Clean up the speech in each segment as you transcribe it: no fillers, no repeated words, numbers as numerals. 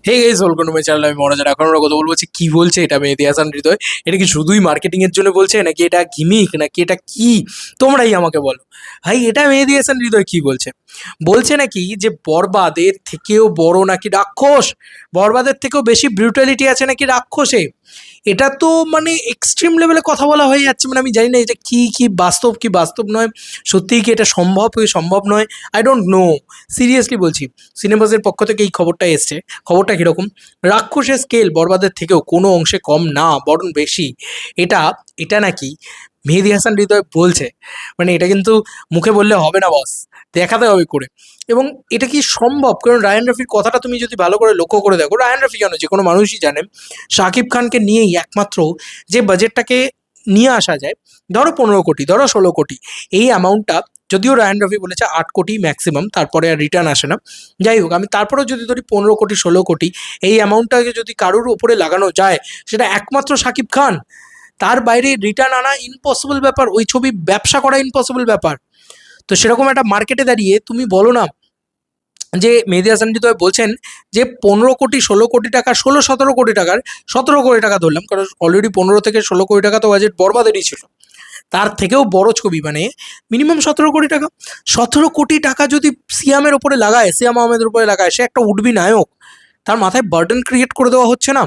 Hey guys, welcome to my channel. আমি মনোজ। এখন আমরা কথা বলবো কি বলছে এটা মেহেদী হাসান হৃদয়। এটা কি শুধুই মার্কেটিং এর জন্য বলছে, নাকি এটা গিমিক, নাকি এটা কি? তোমরাই আমাকে বলো ভাই, এটা মেহেদী হাসান হৃদয় কি বলছে? বলছে নাকি যে বরবাদের থেকেও বড় নাকি রাক্ষস, বরবাদের থেকেও বেশি ব্রুটালিটি আছে নাকি রাক্ষসে। এটা তো মানে এক্সট্রিম লেভেলে কথা বলা হয়ে যাচ্ছে। মানে আমি জানি না এটা কি কি বাস্তব কি বাস্তব নয়, সত্যিই কি এটা সম্ভব কি সম্ভব নয়, আই ডোন্ট নো। সিরিয়াসলি বলছি, সিনেমাসের পক্ষ থেকে এই খবরটা এসছে। খবরটা কীরকম? রাক্ষসের স্কেল বরবাদের থেকেও কোনো অংশে কম না, বরং বেশি। এটা এটা নাকি মেহেদী হাসান হৃদয় বলছে। মানে এটা কিন্তু মুখে বললে হবে না বস, দেখাতে হবে করে। এবং এটা কি সম্ভব? কারণ রায়ান রাফির কথাটা তুমি যদি ভালো করে লক্ষ্য করে দেখো, রায়ান রাফি কেন, যে কোনো মানুষই জানে শাকিব খানকে নিয়েই একমাত্র যে বাজেটটাকে নিয়ে আসা যায়, ধরো 15 কোটি, ধরো 16 কোটি, এই অ্যামাউন্টটা, যদিও রায়ান রফি বলেছে 8 কোটি ম্যাক্সিমাম, তারপরে আর রিটার্ন আসে না। যাই হোক, আমি তারপরেও যদি ধরি 15 কোটি 16 কোটি, এই অ্যামাউন্টটাকে যদি কারোর উপরে লাগানো যায়, সেটা একমাত্র শাকিব খান। তার বাইরে রিটার্ন আনা ইম্পসিবল ব্যাপার, ওই ছবি ব্যবসা করা ইম্পসিবল ব্যাপার। তো সেরকম একটা মার্কেটে দাঁড়িয়ে তুমি বলো না যে মেহেদী হাসান হৃদয় বলছেন যে 15 কোটি 16 কোটি টাকা, 16-17 কোটি টাকার, 17 কোটি টাকা ধরলাম, কারণ অলরেডি 15 থেকে 16 কোটি টাকা তো বাজেট বরবাদেরই ছিল। তার থেকেও বড় ছবি মানে মিনিমাম 17 কোটি টাকা। 17 কোটি টাকা যদি সিয়ামের ওপরে লাগায়, সিয়াম আহমেদের উপরে লাগায়, সে একটা উঠবি নায়ক, তার মাথায় বার্ডেন ক্রিয়েট করে দেওয়া হচ্ছে না?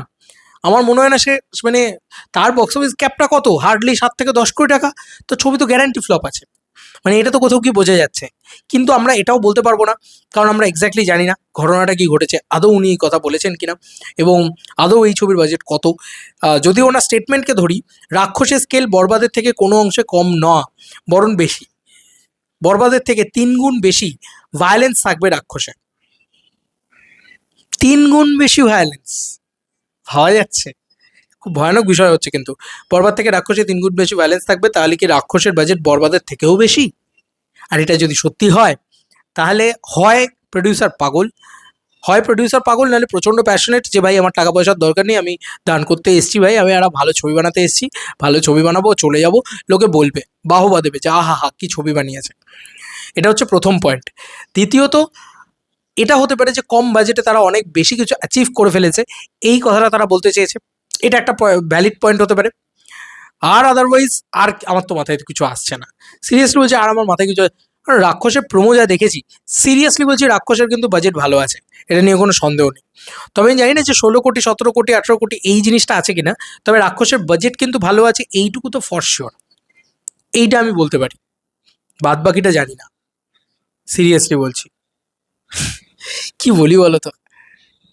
আমার মনে হয় না সে মানে, তার বক্স অফিস ক্যাপটা কত, হার্ডলি 7 থেকে 10 কোটি টাকা। তো ছবি তো গ্যারান্টি ফ্লপ আছে। মানে এটা তো কোথাও কি বোঝা যাচ্ছে। কিন্তু আমরা এটাও বলতে পারবো না, কারণ আমরা এক্স্যাক্টলি জানি না ঘটনাটা কি ঘটেছে, আদৌ উনি এই কথা বলেছেন কিনা, এবং আদৌ এই ছবির বাজেট কত। যদি ওনার স্টেটমেন্টকে ধরি, রাক্ষসের স্কেল বরবাদের থেকে কোনো অংশে কম না, বরং বেশি। বরবাদের থেকে 3 গুণ বেশি ভায়োলেন্স থাকবে রাক্ষসে। 3 গুণ বেশি ভায়োলেন্স ভাবা যাচ্ছে? খুব ভয়ানক বিষয় হচ্ছে কিন্তু। বরবাদ থেকে রাক্ষসে 3 গুণ বেশি ভায়োলেন্স থাকবে, তাহলে কি রাক্ষসের বাজেট বরবাদের থেকেও বেশি? আর এটা যদি সত্যি হয়, তাহলে হয় প্রডিউসার পাগল, হয় প্রডিউসার পাগল, নাহলে প্রচণ্ড প্যাশনেট, যে ভাই আমার টাকা পয়সার দরকার নেই, আমি দান করতে এসেছি ভাই, আমি একটা ভালো ছবি বানাতে এসেছি, ভালো ছবি বানাবো, চলে যাব, লোকে বলবে, বাহবা দেবে যে আহা হা কী ছবি বানিয়েছে। এটা হচ্ছে প্রথম পয়েন্ট। দ্বিতীয়ত, এটা হতে পারে যে কম বাজেটে তারা অনেক বেশি কিছু অ্যাচিভ করে ফেলেছে, এই কথাটা তারা বলতে চেয়েছে। এটা একটা ভ্যালিড পয়েন্ট হতে পারে। আর আদারওয়াইজ আর আমার তো মাথায় কিছু আসছে না, সিরিয়াসলি বলছি। আর আমার মাথায় কিছু, কারণ রাক্ষসের প্রোমো যা দেখেছি, সিরিয়াসলি বলছি, রাক্ষসের কিন্তু বাজেট ভালো আছে, এটা নিয়ে কোনো সন্দেহ নেই। তবে আমি জানি না যে 16 কোটি 17 কোটি 18 কোটি এই জিনিসটা আছে কিনা, তবে রাক্ষসের বাজেট কিন্তু ভালো আছে, এইটুকু তো ফর শিওর। এইটা আমি বলতে পারি, বাদ বাকিটা জানি না, সিরিয়াসলি বলছি। কি বলি বলো তো?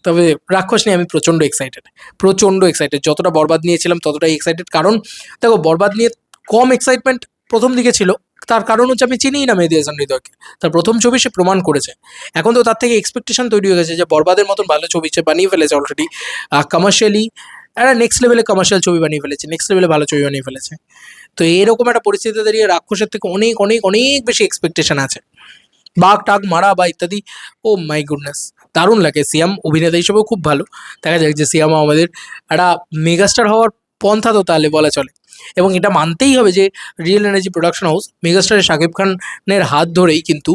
তবে রাক্ষস নিয়ে আমি প্রচণ্ড এক্সাইটেড, প্রচণ্ড এক্সাইটেড। যতটা বরবাদ নিয়েছিলাম ততটাই এক্সাইটেড। কারণ দেখো, বরবাদ নিয়ে কম এক্সাইটমেন্ট প্রথম দিকে ছিল, তার কারণ হচ্ছে আমি চিনিই না মেহেদী হাসান হৃদয়কে। তার প্রথম ছবি সে প্রমাণ করেছে। এখন তো তার থেকে এক্সপেকটেশন তৈরি হয়ে গেছে যে বরবাদের মতন ভালো ছবি সে বানিয়ে ফেলেছে অলরেডি, কমার্শিয়ালি একটা নেক্সট লেভেলে কমার্শিয়াল ছবি বানিয়ে ফেলেছে, নেক্সট লেভেলে ভালো ছবি বানিয়ে ফেলেছে। তো এরকম একটা পরিস্থিতিতে দাঁড়িয়ে রাক্ষসের থেকে অনেক অনেক অনেক বেশি এক্সপেকটেশন আছে, বাঘ টাগ মারা বা ইত্যাদি। ও মাই গুডনেস, দারুণ লাগে। সিয়াম অভিনেতা হিসেবেও খুব ভালো। দেখা যাক যে সিয়ামও আমাদের একটা মেগাস্টার হওয়ার পন্থা তো তাহলে বলা চলে। এবং এটা মানতেই হবে যে রিয়েল এনার্জি প্রোডাকশন হাউস মেগাস্টারের শাকিব খানের হাত ধরেই কিন্তু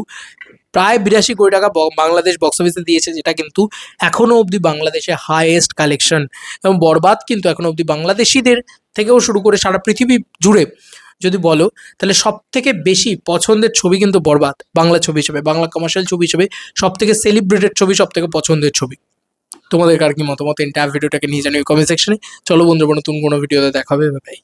প্রায় 82 কোটি টাকা বাংলাদেশ বক্স অফিসে দিয়েছে, যেটা কিন্তু এখনও অবধি বাংলাদেশে হাইয়েস্ট কালেকশন। এবং বরবাদ কিন্তু এখনও অবধি বাংলাদেশিদের থেকেও শুরু করে সারা পৃথিবী জুড়ে যদি বলো, তাহলে সব থেকে বেশি পছন্দের ছবি কিন্তু বরবাদ, বাংলা ছবি হিসেবে, বাংলা কমার্শিয়াল ছবি হিসেবে সব থেকে সেলিব্রেটেড ছবি, সব থেকে পছন্দের ছবি। তোমাদের কার কি মতামত এন্টায়ার ভিডিওটাকে নিয়ে জানিও কমেন্ট সেকশনে। চলো বন্ধুরা, নতুন কোনো ভিডিওতে দেখা হবে, ভাই।